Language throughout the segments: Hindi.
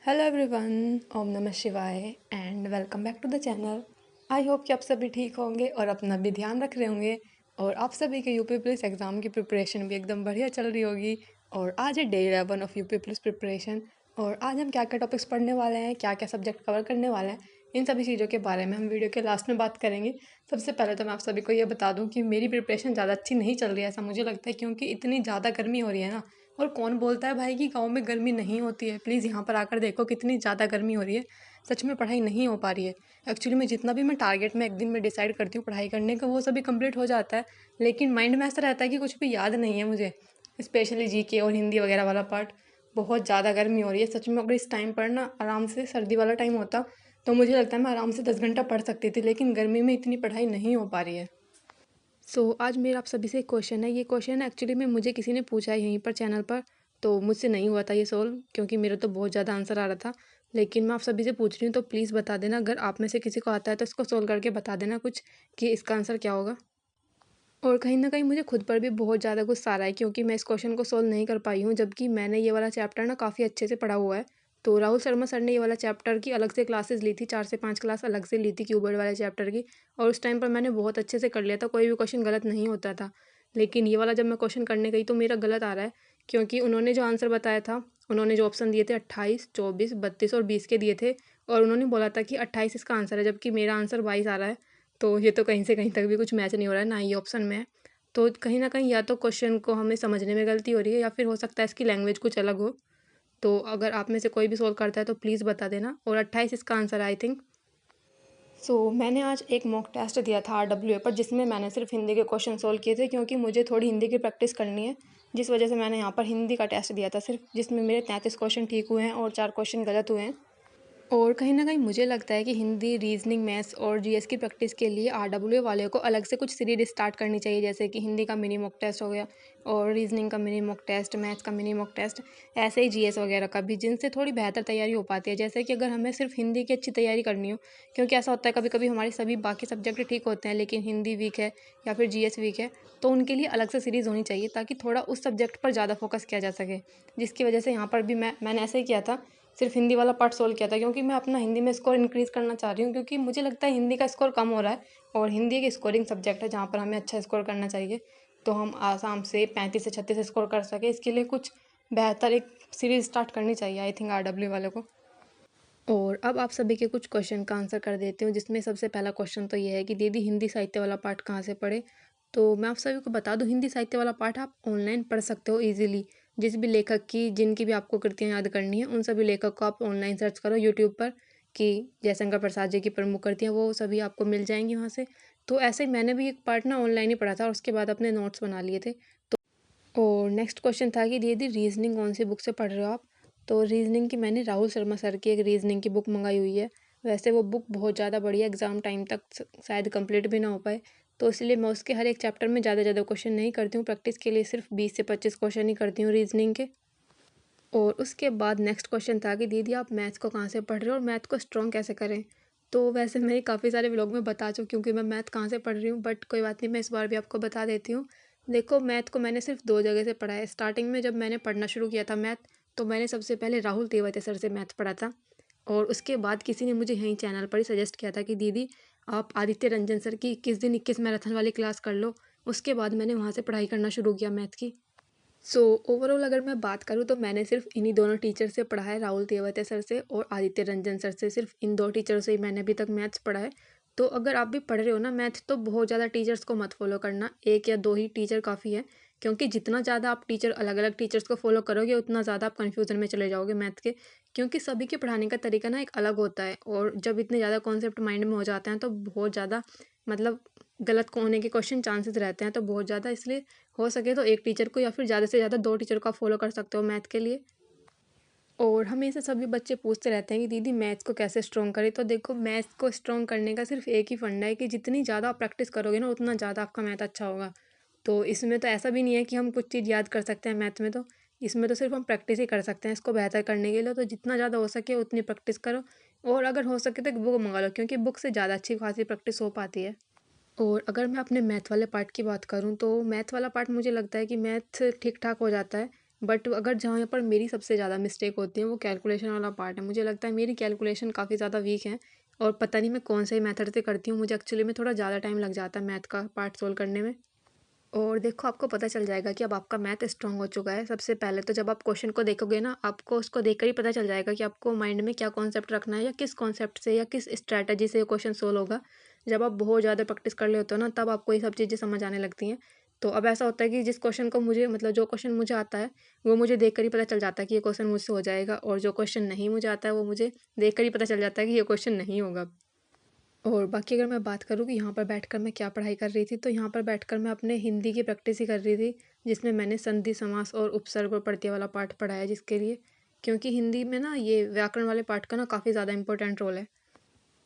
हेलो एवरीवन, ओम नमः शिवाय and welcome back to the channel. I hope कि आप सभी ठीक होंगे और अपना भी ध्यान रख रहे होंगे और आप सभी के यूपी पुलिस एग्ज़ाम की प्रिपरेशन भी एकदम बढ़िया चल रही होगी। और आज है day 11 of UP police preparation और आज हम क्या क्या टॉपिक्स पढ़ने वाले हैं, क्या क्या सब्जेक्ट कवर करने वाले हैं, इन सभी चीज़ों के बारे में हम वीडियो के लास्ट में बात करेंगे। सबसे पहले तो मैं आप सभी को ये बता दूं कि मेरी प्रिपरेशन ज़्यादा अच्छी नहीं चल रही है, ऐसा मुझे लगता है, क्योंकि इतनी ज़्यादा गर्मी हो रही है ना। और कौन बोलता है भाई कि गांव में गर्मी नहीं होती है? प्लीज़ यहाँ पर आकर देखो कितनी ज़्यादा गर्मी हो रही है। सच में पढ़ाई नहीं हो पा रही है। एक्चुअली मैं जितना भी मैं टारगेट में एक दिन में डिसाइड करती हूँ पढ़ाई करने का, वो सभी कंप्लीट हो जाता है, लेकिन माइंड में ऐसा रहता है कि कुछ भी याद नहीं है मुझे। स्पेशली जीके और हिंदी वगैरह वाला पार्ट। बहुत ज़्यादा गर्मी हो रही है सच में। अगर इस टाइम पर ना आराम से सर्दी वाला टाइम होता तो मुझे लगता है मैं आराम से 10 घंटा पढ़ सकती थी, लेकिन गर्मी में इतनी पढ़ाई नहीं हो पा रही है। आज मेरा आप सभी से एक क्वेश्चन है। ये क्वेश्चन एक्चुअली में मुझे किसी ने पूछा है यहीं पर चैनल पर, तो मुझसे नहीं हुआ था ये सोल्व, क्योंकि मेरा तो बहुत ज़्यादा आंसर आ रहा था। लेकिन मैं आप सभी से पूछ रही हूँ, तो प्लीज़ बता देना, अगर आप में से किसी को आता है तो इसको सोल्व करके बता देना कुछ, कि इसका आंसर क्या होगा। और कहीं न कहीं मुझे खुद पर भी बहुत ज़्यादा गुस्सा आ रहा है, क्योंकि मैं इस क्वेश्चन को सोल्व नहीं कर पाई हूँ, जबकि मैंने ये वाला चैप्टर ना काफ़ी अच्छे से पढ़ा हुआ है। तो राहुल शर्मा सर ने ये वाला चैप्टर की अलग से क्लासेस ली थी, 4 से 5 क्लास अलग से ली थी कीवर्ड वाले चैप्टर की, और उस टाइम पर मैंने बहुत अच्छे से कर लिया था, कोई भी क्वेश्चन गलत नहीं होता था। लेकिन ये वाला जब मैं क्वेश्चन करने गई तो मेरा गलत आ रहा है, क्योंकि उन्होंने जो आंसर बताया था, उन्होंने जो ऑप्शन दिए थे 28, 24, 32 और 20 के दिए थे, और उन्होंने बोला था कि 28 इसका आंसर है, जबकि मेरा आंसर 22 आ रहा है। तो ये तो कहीं से कहीं तक भी कुछ मैच नहीं हो रहा है, ना ये ऑप्शन में है। तो कहीं न कहीं या तो क्वेश्चन को हमें समझने में गलती हो रही है, या फिर हो सकता है इसकी लैंग्वेज कुछ अलग हो। तो अगर आप में से कोई भी सोल्व करता है तो प्लीज़ बता देना, और 28 इसका आंसर है आई थिंक। मैंने आज एक मॉक टेस्ट दिया था आरडब्ल्यूए पर, जिसमें मैंने सिर्फ हिंदी के क्वेश्चन सोल्व किए थे, क्योंकि मुझे थोड़ी हिंदी की प्रैक्टिस करनी है। जिस वजह से मैंने यहाँ पर हिंदी का टेस्ट दिया था सिर्फ, जिसमें मेरे 33 क्वेश्चन ठीक हुए हैं और 4 क्वेश्चन गलत हुए हैं। और कहीं न कहीं मुझे लगता है कि हिंदी, रीज़निंग, मैथ्स और जीएस की प्रैक्टिस के लिए आरडब्ल्यूए वाले को अलग से कुछ सीरीज़ स्टार्ट करनी चाहिए, जैसे कि हिंदी का मिनी मॉक टेस्ट हो गया, और रीज़निंग का मिनी मॉक टेस्ट, मैथ्स का मिनी मॉक टेस्ट, ऐसे ही जीएस वगैरह का भी, जिनसे थोड़ी बेहतर तैयारी हो पाती है। जैसे कि अगर हमें सिर्फ हिंदी की अच्छी तैयारी करनी हो, क्योंकि ऐसा होता है कभी-कभी हमारे सभी बाकी सब्जेक्ट ठीक होते हैं, लेकिन हिंदी वीक है या फिर जीएस वीक है, तो उनके लिए अलग से सीरीज़ होनी चाहिए, ताकि थोड़ा उस सब्जेक्ट पर ज़्यादा फोकस किया जा सके। जिसकी वजह से यहाँ पर भी मैंने ऐसे ही किया था, सिर्फ हिंदी वाला पार्ट सोल्व किया था, क्योंकि मैं अपना हिंदी में स्कोर इंक्रीज़ करना चाह रही हूँ, क्योंकि मुझे लगता है हिंदी का स्कोर कम हो रहा है, और हिंदी एक स्कोरिंग सब्जेक्ट है जहाँ पर हमें अच्छा स्कोर करना चाहिए। तो हम आसाम से 35 से 36 स्कोर कर सके, इसके लिए कुछ बेहतर एक सीरीज़ स्टार्ट करनी चाहिए आई थिंक आरडब्ल्यू वालों को। और अब आप सभी के कुछ क्वेश्चन का आंसर कर देती हूँ, जिसमें सबसे पहला क्वेश्चन तो ये है कि दीदी हिंदी साहित्य वाला पार्ट कहाँ से पढ़े। तो मैं आप सभी को बता दूँ, हिंदी साहित्य वाला पार्ट आप ऑनलाइन पढ़ सकते हो ईजिली। जिस भी लेखक की, जिनकी भी आपको कृतियाँ याद करनी है, उन सभी लेखक को आप ऑनलाइन सर्च करो यूट्यूब पर, कि जयशंकर प्रसाद जी की प्रमुख कृतियाँ, वो सभी आपको मिल जाएंगी वहाँ से। तो ऐसे ही मैंने भी एक पार्ट ना ऑनलाइन ही पढ़ा था, और उसके बाद अपने नोट्स बना लिए थे। और नेक्स्ट क्वेश्चन था कि दीदी रीजनिंग कौन सी बुक से पढ़ रहे हो आप। तो रीजनिंग की मैंने राहुल शर्मा सर की एक रीजनिंग की बुक मंगाई हुई है। वैसे वो बुक बहुत ज़्यादा बढ़िया, एग्ज़ाम टाइम तक शायद कंप्लीट भी ना हो पाए, तो इसलिए मैं उसके हर एक चैप्टर में ज़्यादा क्वेश्चन नहीं करती हूँ। प्रैक्टिस के लिए सिर्फ 20 से 25 क्वेश्चन ही करती हूँ रीजनिंग के। और उसके बाद नेक्स्ट क्वेश्चन था कि दीदी आप मैथ्स को कहाँ से पढ़ रहे हो और मैथ को स्ट्रॉन्ग कैसे करें। तो वैसे मैं काफ़ी सारे व्लॉग में बता चुकी हूँ कि मैं मैथ कहाँ से पढ़ रही हूँ, बट कोई बात नहीं, मैं इस बार भी आपको बता देती हूँ। देखो, मैथ को मैंने सिर्फ 2 जगह से पढ़ा है। स्टार्टिंग में जब मैंने पढ़ना शुरू किया था मैथ, तो मैंने सबसे पहले राहुल तेवते सर से मैथ पढ़ा था, और उसके बाद किसी ने मुझे यहीं चैनल पर ही सजेस्ट किया था कि दीदी आप आदित्य रंजन सर की 21 दिन 21 मैराथन वाली क्लास कर लो। उसके बाद मैंने वहाँ से पढ़ाई करना शुरू किया मैथ की। ओवरऑल अगर मैं बात करूँ तो मैंने सिर्फ इन्हीं दोनों टीचर से पढ़ा है, राहुल तेवते सर से और आदित्य रंजन सर से। सिर्फ इन 2 टीचर से ही मैंने अभी तक मैथ्स पढ़ा है। तो अगर आप भी पढ़ रहे हो ना मैथ, तो बहुत ज़्यादा टीचर्स को मत फॉलो करना, 1 या 2 ही टीचर काफ़ी है। क्योंकि जितना ज़्यादा आप टीचर अलग अलग टीचर्स को फॉलो करोगे, उतना ज़्यादा आप कन्फ्यूज़न में चले जाओगे मैथ के। क्योंकि सभी के पढ़ाने का तरीका ना एक अलग होता है, और जब इतने ज़्यादा कॉन्सेप्ट माइंड में हो जाते हैं तो बहुत ज़्यादा, मतलब गलत होने के क्वेश्चन चांसेस रहते हैं, तो बहुत ज़्यादा, इसलिए हो सके तो एक टीचर को या फिर ज़्यादा से ज़्यादा 2 टीचर को आप फॉलो कर सकते हो मैथ के लिए। और हमेशा सभी बच्चे पूछते रहते हैं कि दीदी मैथ्स को कैसे स्ट्रॉन्ग करें। तो देखो, मैथ्स को स्ट्रॉन्ग करने का सिर्फ एक ही फंडा है कि जितनी ज़्यादा आप प्रैक्टिस करोगे ना, उतना ज़्यादा आपका मैथ अच्छा होगा। तो इसमें तो ऐसा भी नहीं है कि हम कुछ चीज़ याद कर सकते हैं मैथ में, तो इसमें तो सिर्फ हम प्रैक्टिस ही कर सकते हैं इसको बेहतर करने के लिए। तो जितना ज़्यादा हो सके उतनी प्रैक्टिस करो, और अगर हो सके तो एक बुक मंगा लो, क्योंकि बुक से ज़्यादा अच्छी खासी प्रैक्टिस हो पाती है। और अगर मैं अपने मैथ वाले पार्ट की बात करूँ, तो मैथ वाला पार्ट मुझे लगता है कि मैथ ठीक ठाक हो जाता है। बट अगर जहाँ पर मेरी सबसे ज़्यादा मिस्टेक होती है वो कैलकुलेशन वाला पार्ट है। मुझे लगता है मेरी कैलकुलेशन काफ़ी ज़्यादा वीक है और पता नहीं मैं कौन से मेथड से करती हूँ, मुझे एक्चुअली में थोड़ा ज़्यादा टाइम लग जाता है मैथ का पार्ट सोल्व करने में। और देखो आपको पता चल जाएगा कि अब आपका मैथ स्ट्रांग हो चुका है। सबसे पहले तो जब आप क्वेश्चन को देखोगे ना, आपको उसको देखकर ही पता चल जाएगा कि आपको माइंड में क्या कॉन्सेप्ट रखना है या किस कॉन्सेप्ट से या किस स्ट्रैटेजी से ये क्वेश्चन सोल्व होगा। जब आप बहुत ज़्यादा प्रैक्टिस कर लेते हो ना, तब आपको ये सब चीज़ें समझ आने लगती हैं। तो अब ऐसा होता है कि जिस क्वेश्चन को मुझे मतलब जो क्वेश्चन मुझे आता है वो मुझे देख कर ही पता चल जाता है कि ये क्वेश्चन मुझसे हो जाएगा, और जो क्वेश्चन नहीं मुझे आता है वो मुझे देख कर ही पता चल जाता है कि ये क्वेश्चन नहीं होगा। और बाकी अगर मैं बात करूँ कि यहाँ पर बैठकर मैं क्या पढ़ाई कर रही थी, तो यहाँ पर बैठकर मैं अपने हिंदी की प्रैक्टिस ही कर रही थी, जिसमें मैंने संधि समास और उपसर्ग और प्रत्यय वाला पार्ट पढ़ा है जिसके लिए, क्योंकि हिंदी में ना ये व्याकरण वाले पार्ट का ना काफ़ी ज़्यादा इंपॉर्टेंट रोल है।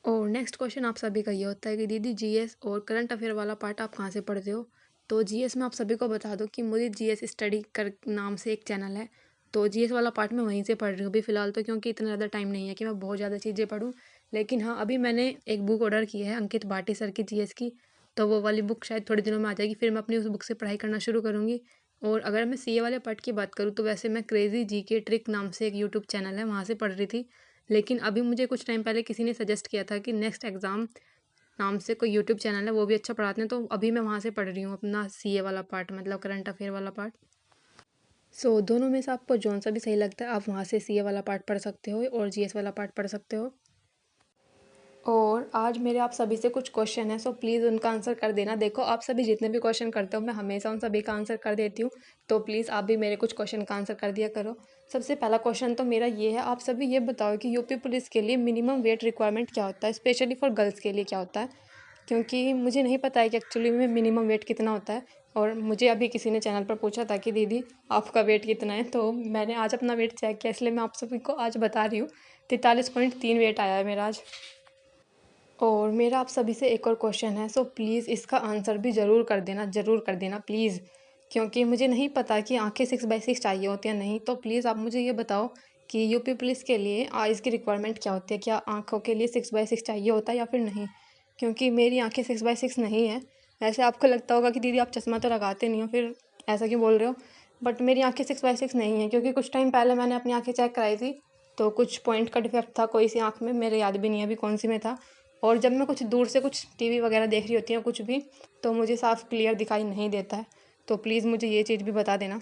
और नेक्स्ट क्वेश्चन आप सभी का ये होता है कि दीदी जीएस और करंट अफेयर वाला पार्ट आप कहाँ से पढ़ते हो? तो जीएस में आप सभी को बता दो कि मुझे जीएस स्टडी कर नाम से एक चैनल है, तो जीएस वाला पार्ट मैं वहीं से पढ़ रही हूँ अभी फ़िलहाल तो, क्योंकि इतना ज़्यादा टाइम नहीं है कि मैं बहुत ज़्यादा चीज़ें पढूँ। लेकिन हाँ, अभी मैंने एक बुक ऑर्डर की है अंकित भाटी सर की जीएस की, तो वो वाली बुक शायद थोड़े दिनों में आ जाएगी, फिर मैं अपनी उस बुक से पढ़ाई करना शुरू करूँगी। और अगर मैं सीए वाले पार्ट की बात करूँ तो वैसे मैं क्रेज़ी जीके ट्रिक नाम से एक यूट्यूब चैनल है वहाँ से पढ़ रही थी। लेकिन अभी मुझे कुछ टाइम पहले किसी ने सजेस्ट किया था कि नेक्स्ट एग्ज़ाम नाम से कोई यूट्यूब चैनल है, वो भी अच्छा पढ़ाते हैं, तो अभी मैं वहाँ से पढ़ रही हूँ अपना सीए वाला पार्ट, मतलब करंट अफेयर वाला पार्ट। सो दोनों में से आपको जौन सा भी सही लगता है आप वहाँ से सीए वाला पार्ट पढ़ सकते हो और जीएस वाला पार्ट पढ़ सकते हो। और आज मेरे आप सभी से कुछ क्वेश्चन है, सो प्लीज़ उनका आंसर कर देना। देखो आप सभी जितने भी क्वेश्चन करते हो मैं हमेशा उन सभी का आंसर कर देती हूँ, तो प्लीज़ आप भी मेरे कुछ क्वेश्चन का आंसर कर दिया करो। सबसे पहला क्वेश्चन तो मेरा ये है, आप सभी ये बताओ कि यूपी पुलिस के लिए मिनिमम वेट रिक्वायरमेंट क्या होता है, स्पेशली फॉर गर्ल्स के लिए क्या होता है? क्योंकि मुझे नहीं पता है कि एक्चुअली में मिनिमम वेट कितना होता है। और मुझे अभी किसी ने चैनल पर पूछा था कि दीदी आपका वेट कितना है, तो मैंने आज अपना वेट चेक किया, इसलिए मैं आप सभी को आज बता रही हूँ। 43.3 वेट आया है मेरा आज। और मेरा आप सभी से एक और क्वेश्चन है, सो प्लीज़ इसका आंसर भी ज़रूर कर देना प्लीज़, क्योंकि मुझे नहीं पता कि आंखें 6/6 चाहिए होती हैं नहीं, तो प्लीज़ आप मुझे ये बताओ कि यूपी पुलिस के लिए आइज़ की रिक्वायरमेंट क्या होती है, क्या आंखों के लिए 6/6 चाहिए होता है या फिर नहीं? क्योंकि मेरी आंखें 6/6 नहीं है। वैसे आपको लगता होगा कि दीदी आप चश्मा तो लगाते नहीं हो, फिर ऐसा क्यों बोल रहे हो? बट मेरी आंखें 6/6 नहीं है, क्योंकि कुछ टाइम पहले मैंने अपनी आंखें चेक कराई थी, तो कुछ पॉइंट का डिफेक्ट था कोई सी आँख में, मेरे याद भी नहीं है अभी कौन सी में था। और जब मैं कुछ दूर से कुछ टीवी वगैरह देख रही होती हूँ कुछ भी, तो मुझे साफ क्लियर दिखाई नहीं देता है, तो प्लीज़ मुझे ये चीज़ भी बता देना।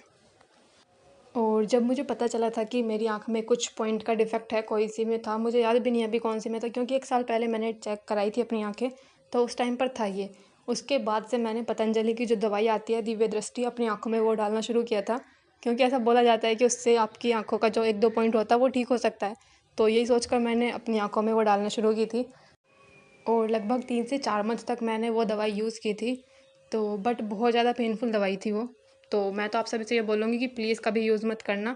और जब मुझे पता चला था कि मेरी आँख में कुछ पॉइंट का डिफेक्ट है, कोई सी में था, मुझे याद भी नहीं है अभी कौन सी में था, क्योंकि 1 साल पहले मैंने चेक कराई थी अपनी आँखें, तो उस टाइम पर था ये। उसके बाद से मैंने पतंजलि की जो दवाई आती है दिव्य दृष्टि, अपनी आँखों में वो डालना शुरू किया था, क्योंकि ऐसा बोला जाता है कि उससे आपकी आँखों का जो 1-2 पॉइंट होता है वो ठीक हो सकता है। तो यही सोचकर मैंने अपनी आँखों में वो डालना शुरू की थी, और लगभग 3 से 4 मंथ तक मैंने वो दवाई यूज़ की थी। तो बट बहुत ज़्यादा पेनफुल दवाई थी वो, तो मैं तो आप सभी से ये बोलूँगी कि प्लीज़ कभी यूज़ मत करना,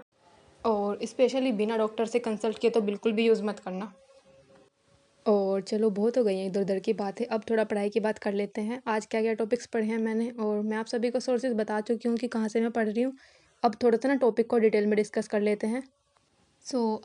और स्पेशली बिना डॉक्टर से कंसल्ट किए तो बिल्कुल भी यूज़ मत करना। और चलो बहुत हो गई है इधर-उधर की बातें, अब थोड़ा पढ़ाई की बात कर लेते हैं। आज क्या-क्या टॉपिक्स पढ़े हैं मैंने, और मैं आप सभी को सोर्सेज़ बता चुकी हूँ कि कहाँ से मैं पढ़ रही हूँ। अब थोड़ा-सा ना टॉपिक को डिटेल में डिस्कस कर लेते हैं।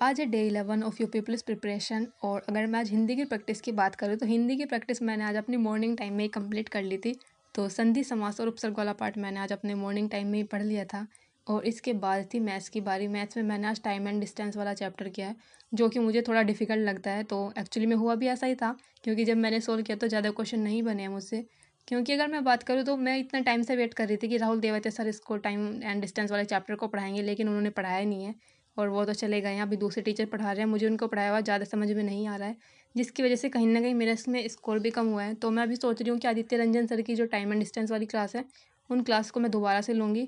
आज है day 11 of UP police preparation, और अगर मैं आज हिंदी की प्रैक्टिस की बात करूँ तो हिंदी की प्रैक्टिस मैंने आज अपनी मॉर्निंग टाइम में ही कंप्लीट कर ली थी। तो संधि समास और उपसर्ग वाला पार्ट मैंने आज अपने मॉर्निंग टाइम में ही पढ़ लिया था। और इसके बाद थी मैथ्स की बारी। मैथ्स में मैंने आज टाइम एंड डिस्टेंस वाला चैप्टर किया है, जो कि मुझे थोड़ा डिफिकल्ट लगता है। तो एक्चुअली में हुआ भी ऐसा ही था, क्योंकि जब मैंने सोल्व किया तो ज़्यादा क्वेश्चन नहीं बने हैं मुझसे। क्योंकि अगर मैं बात करूँ तो मैं इतना टाइम से वेट कर रही थी कि राहुल देवते सर इसको टाइम एंड डिस्टेंस वाले चैप्टर को पढ़ाएंगे, लेकिन उन्होंने पढ़ाया नहीं है, और वो तो चले गए हैं, अभी दूसरे टीचर पढ़ा रहे हैं, मुझे उनको पढ़ाया हुआ ज़्यादा समझ में नहीं आ रहा है, जिसकी वजह से कहीं न कहीं मेरा इसमें स्कोर भी कम हुआ है। तो मैं अभी सोच रही हूँ कि आदित्य रंजन सर की जो टाइम एंड डिस्टेंस वाली क्लास है, उन क्लास को मैं दोबारा से लूँगी।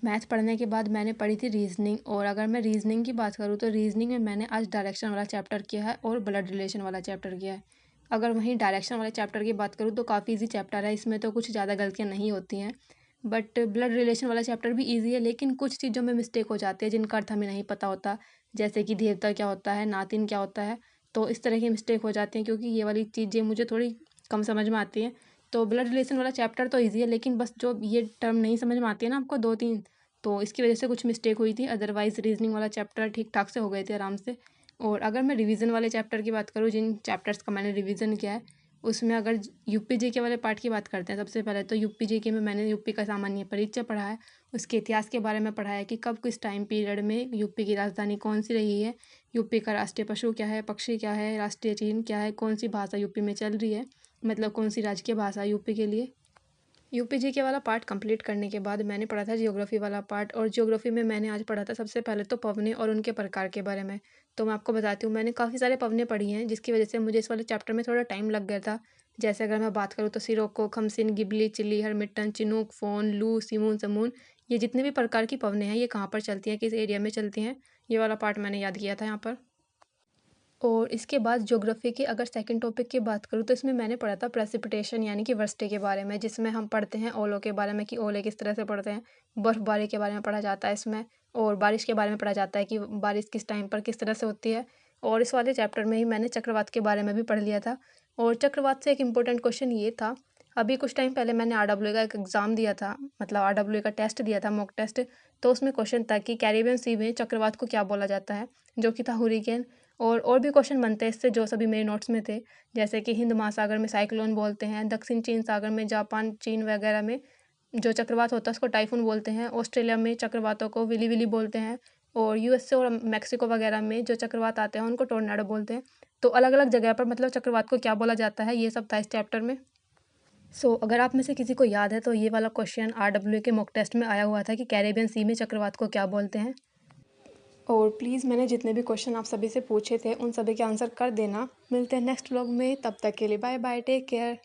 मैथ पढ़ने के बाद मैंने पढ़ी थी रीज़निंग, और अगर मैं रीज़निंग की बात करूँ तो रीज़निंग में मैंने आज डायरेक्शन वाला चैप्टर किया है और ब्लड रिलेशन वाला चैप्टर किया है। अगर वहीं डायरेक्शन वाले चैप्टर की बात करूँ तो काफ़ी ईजी चैप्टर है, इसमें तो कुछ ज़्यादा गलतियाँ नहीं होती हैं। बट ब्लड रिलेशन वाला चैप्टर भी ईजी है, लेकिन कुछ चीज़ों में मिस्टेक हो जाती है जिनका अर्थ हमें नहीं पता होता, जैसे कि देवता क्या होता है, नातिन क्या होता है, तो इस तरह की मिस्टेक हो जाती हैं, क्योंकि ये वाली चीज़ें मुझे थोड़ी कम समझ में आती हैं। तो ब्लड रिलेशन वाला चैप्टर तो ईजी है, लेकिन बस जो ये टर्म नहीं समझ में आती है ना आपको 2-3, तो इसकी वजह से कुछ मिस्टेक हुई थी। अदरवाइज़ रीजनिंग वाला चैप्टर ठीक ठाक से हो गए थे आराम से। और अगर मैं रिवीजन वाले चैप्टर की बात करूँ, जिन चैप्टर्स का मैंने रिवीजन किया है, उसमें अगर यूपी जीके वाले पार्ट की बात करते हैं, सबसे पहले तो यूपी जीके में मैंने यूपी का सामान्य परिचय पढ़ा है, उसके इतिहास के बारे में पढ़ा है कि कब किस टाइम पीरियड में यूपी की राजधानी कौन सी रही है, यूपी का राष्ट्रीय पशु क्या है, पक्षी क्या है, राष्ट्रीय चिन्ह क्या है, कौन सी भाषा यूपी में चल रही है, मतलब कौन सी राजकीय भाषा है यूपी के लिए। यूपी जीके वाला पार्ट कंप्लीट करने के बाद मैंने पढ़ा था जियोग्राफी वाला पार्ट, और जियोग्राफी में मैंने आज पढ़ा था सबसे पहले तो पवने और उनके प्रकार के बारे में। तो मैं आपको बताती हूँ, मैंने काफ़ी सारे पवने पढ़ी हैं, जिसकी वजह से मुझे इस वाले चैप्टर में थोड़ा टाइम लग गया था। जैसे अगर मैं बात करूँ तो सिरोको, खमसिन, गिबली, चिली, हरमिट्टन, चिनूक, फोन, लू, सिमून, समून, ये जितने भी प्रकार की पवने हैं ये कहाँ पर चलती हैं, किस एरिया में चलती हैं, ये वाला पार्ट मैंने याद किया था यहाँ पर। और इसके बाद ज्योग्राफी के अगर सेकंड टॉपिक की बात करूँ तो इसमें मैंने पढ़ा था प्रेसिपिटेशन यानी कि वर्षा के बारे में, जिसमें हम पढ़ते हैं ओलों के बारे में कि ओले किस तरह से पड़ते हैं, बर्फबारी के बारे में पढ़ा जाता है इसमें, और बारिश के बारे में पढ़ा जाता है कि बारिश किस टाइम पर किस तरह से होती है। और इस वाले चैप्टर में ही मैंने चक्रवात के बारे में भी पढ़ लिया था। और चक्रवात से एक इम्पोर्टेंट क्वेश्चन ये था, अभी कुछ टाइम पहले मैंने RW का एक एग्ज़ाम दिया था, मतलब RW का टेस्ट दिया था, मॉक टेस्ट। तो उसमें क्वेश्चन था कि कैरिबियन सी में चक्रवात को क्या बोला जाता है, जो कि था हुरिकेन। और भी क्वेश्चन बनते हैं इससे जो सभी मेरे नोट्स में थे, जैसे कि हिंद महासागर में साइक्लोन बोलते हैं, दक्षिण चीन सागर में, जापान, चीन वगैरह में जो चक्रवात होता है उसको टाइफून बोलते हैं, ऑस्ट्रेलिया में चक्रवातों को विली विली बोलते हैं, और यूएसए और मैक्सिको वगैरह में जो चक्रवात आते हैं उनको टोर्नाडो बोलते हैं। तो अलग अलग जगह पर मतलब चक्रवात को क्या बोला जाता है, ये सब था इस चैप्टर में। अगर आप में से किसी को याद है तो ये वाला क्वेश्चन RW के मॉक टेस्ट में आया हुआ था कि कैरेबियन सी में चक्रवात को क्या बोलते हैं। और प्लीज़ मैंने जितने भी क्वेश्चन आप सभी से पूछे थे उन सभी के आंसर कर देना। मिलते हैं नेक्स्ट व्लॉग में, तब तक के लिए बाय बाय, टेक केयर।